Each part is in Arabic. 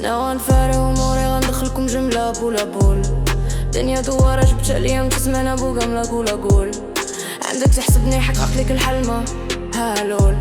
سنة غنفاري أموري غندخلكم جملة بولا بول. دنيا دوارة جبت عليا متسمانة بوقا ملاقول أقول. عندك تحسبني حققت لك الحلمة هالول.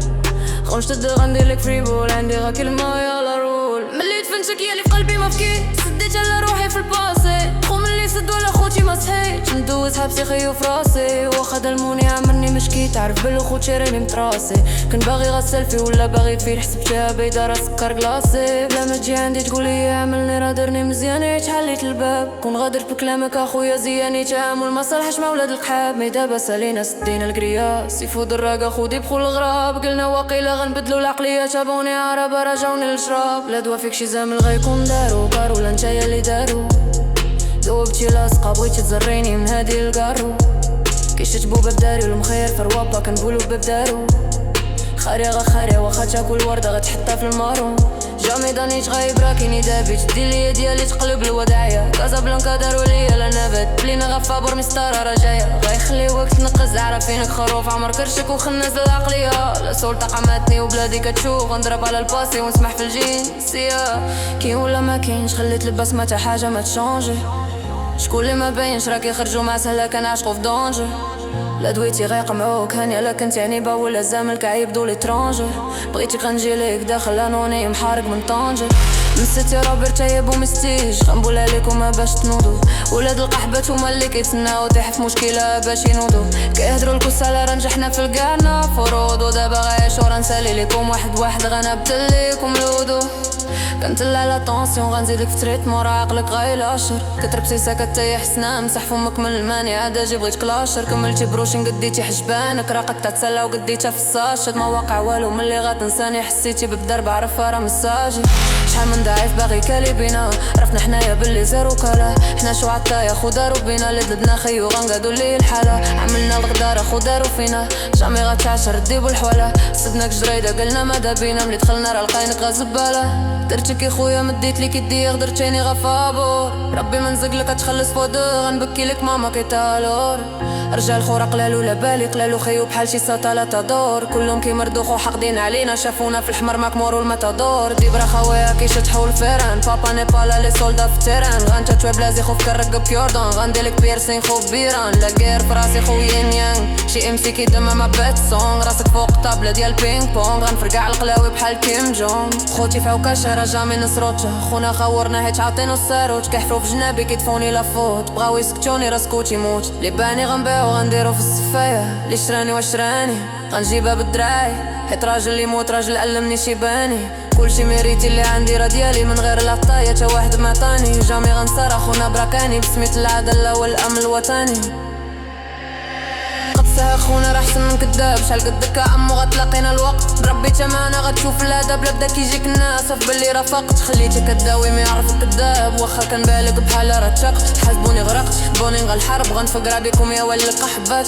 خونش تدي غنديرلك فري بول. عندي غا كلمة يلا رول. ملي دفنتك يا اللي في قلبي ما بكيت. سديت على روحي في الباسي. خو ملي سد ولا خوتي ما صحيت. ندوز حبسي خيو في راسي. واخا دلموني عمرني مشكي. تعرف بلو خوت شيريني متراسي. كان باغي غا سيلفي ولا باغي فيل. حسبتها بيضة راه سكر كلاصي. بلا ما تجي عندي تقولي عملني راه درني مزيانيت. حليت الباب كون غادر بكلامك اخويا زياني. تعامل ما صالحش مع ولاد القحاب. مي دابا سالينا سدينا الكرياس. يفو دراقة خودي بخول الغراب. قلنا واقيلا غنبدلو العقلية. تابوني عربة رجعوني للشراب. لا دوا فيك شي زامل غيكون دارو كارو ولا نتايا اللي دارو. ذوبتي لاصقة بغيتي تزريني من هادي الكارو. كيشتبو باب داري والمخير في الوابا كنقولو باب دارو. خارية غا خارية واخا تاكل وردة غتحطها في المارون. جامي دانيش غايب راكيني دابي. تدي ليا ديالي تقلب الوداعية. كازابلانكا دارو ليا لا نبات. بلينا غفابور مستارة راجاية. غيخليوك تنقز عارفينك خروف. عمر كرشك وخنز العقلية. لا سلطة قماتني وبلادي كتشوف. غنضرب على الباسي ونسمح في الجنسية. كاين ولا ما كاينش خليت لباس ما تا حاجة ما تشونجي. شكون اللي ما باينش راكي خرجوا مع سهلة كنعشقو في دونجر. لا دويتي غيقمعوك هاني لا كنت يعني با ولا زامل كعيبدو ليترونجر. بغيتي غنجي ليك داخل انوني محارق من طنجر. مسيتي رابر تايب ومستيج. غنبول عليكم باش تنوضو. ولاد القحبات هما اللي كيتسناو. طيح في مشكلة باش ينوضو. كيهدرو الكسالة راه نجحنا في الكارنا فروض. ودابا غيعيشو راه نسالي ليكم واحد واحد غنبدل ليكم الودو. كنتلا على طونسيون غنزيدلك في تريتمون راه عقلك غيلاشر. كتربسي ساكت تيح سنة مسح فمك من الماني. عادا جي بغيت كلاشر. كملتي بروشين قديتي حجبانك. راقك تتسلى وقديتها في الساشد. ما واقع والو ملي غتنساني. حسيتي ببدرب عرفها راه مساجي. شحال من ضعيف باغي كالي بينا. عرفنا حنايا باللي زيرو كلا. حنا شو عطايا خو دارو بينا. اللي ضدنا خيو غنقادو ليه الحالة. عملنا الغدارة خو دارو فينا. جامي غتعشر ديبو الحوالة. سدناك جريدة قلنا مادا بينا. ملي دخلنا راه لقاينك غزبالة. درتك يا خويا مديت ليك يدي غدرتيني غفابور. ربي من زقلك تخلص فودو. غنبكي لك ماما كيتالور. رجال خورا قلالو لا بالي قلالو خيو بحال شي ساطالة تدور. كلهم كيمردوخو حاقدين علينا. شافونا في الحمر ماك مورو المتادور. ديبرا خويا كيشطحو الفيران. بابا نيبالا لي سولدا في التيران. غنتاتوي بلازي خوف كرق بيوردون. غنديلك بيرسين خوف بيران. لا غير فراسي خو ين يان. شي امسي كيدمع ما بات سونغ. راسك فوق طابلة ديال بينغ بونغ. غنفرقع القلاوي بحال كيم جونغ. خوتي فوكاش راه جامي نصروتش. خونا خورنا هيت عاطينو الساروت. كيحفرو في جنابي كيدفوني لافوت. بغاو يسكتوني راه سكوتي موت. لي باني غنبيعو غنديرو في الصفاية. لي شراني واشراني غنجيبها بالدراعي. حيت راجل يموت راجل علمني شي باني. كلشي ميريتي اللي عندي راه ديالي. من غير العطاية تا واحد معطاني. جامي غنصار خونا براكاني. بسميت العدالة والامن الوطني. قدسها خونا راه حسن من كداب. شحال قدك عمو غتلاقينا الوقت. بربي تمانا غتشوف الادب. لا بدا كيجيك الناس عرف باللي رافقت. خليتك كداوي ما يعرف الكذاب. واخا كان بالك بحال راه تشقت. حاسبوني غرقت بوني غالحرب. غنفقر بكم يا ولي القحبات.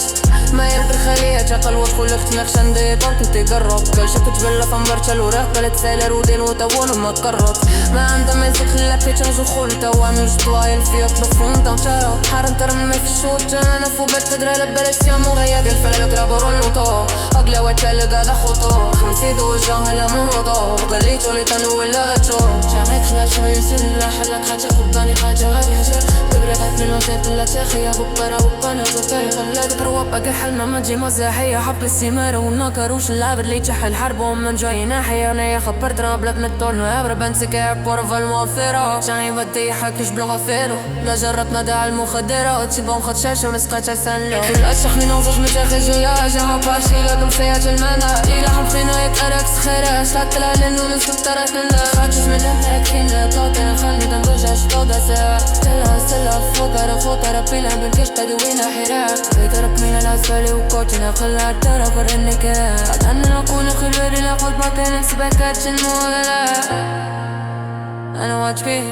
ما يربر خليها تقل وتخلك تنخش ندي طول. كنتي قرب كلشي كتبلا فمبرت الوراق. قالت سالر وديل وتاون وما تقرب. ما عندها ما يزيد خلاك تنجو خول. توا من جدوايل فيا طلفون تنشارو. حارن ترمي في الشوت. انا فوبات تدرى لبلاش يوم وغياب الفلك رابرو اللوطو. أقلا وتالق هذا خطو. خمسي دو جاهلة موضو. قليتو لي تنو ولا غتو. جاغيك خلاش ويسر لا حلك حاجة قباني حاجة غادي هجر. بقريت من الوسيط لا تاخيا. بقرا وبانا بطاري خلاك بروا باقي حلمة ما تجي مزاحية. حب السمارة والنكر وش العبد اللي تحل حربهم من جاي ناحية. انا يا خبرت راب لبنة طول نوابر. بنسك عبور فالموفرة. جاي بدي حكيش بالغفيرو. لا جربت ندع المخدرة. وتسيبهم خدشاشة ونسقات عسلو. كل أشخ من وزوج متاخذ ويا جاها باشي. لكم سيات المنى إلا حمخينا يكأرك سخيرة. شاكلا لنون سكترات لله. خاتش من الهلاك فينا طاطنا. خلني تنبجاش طوضة ساعة. تلا سلا فوتر فوتر بيلا بالكش تدوينا حراك. بيترك من الأسفل وكوتنا خلا ترى فرنكا. أنا نكون خلوري لأخذ باطين سباكات المولا. أنا واجبي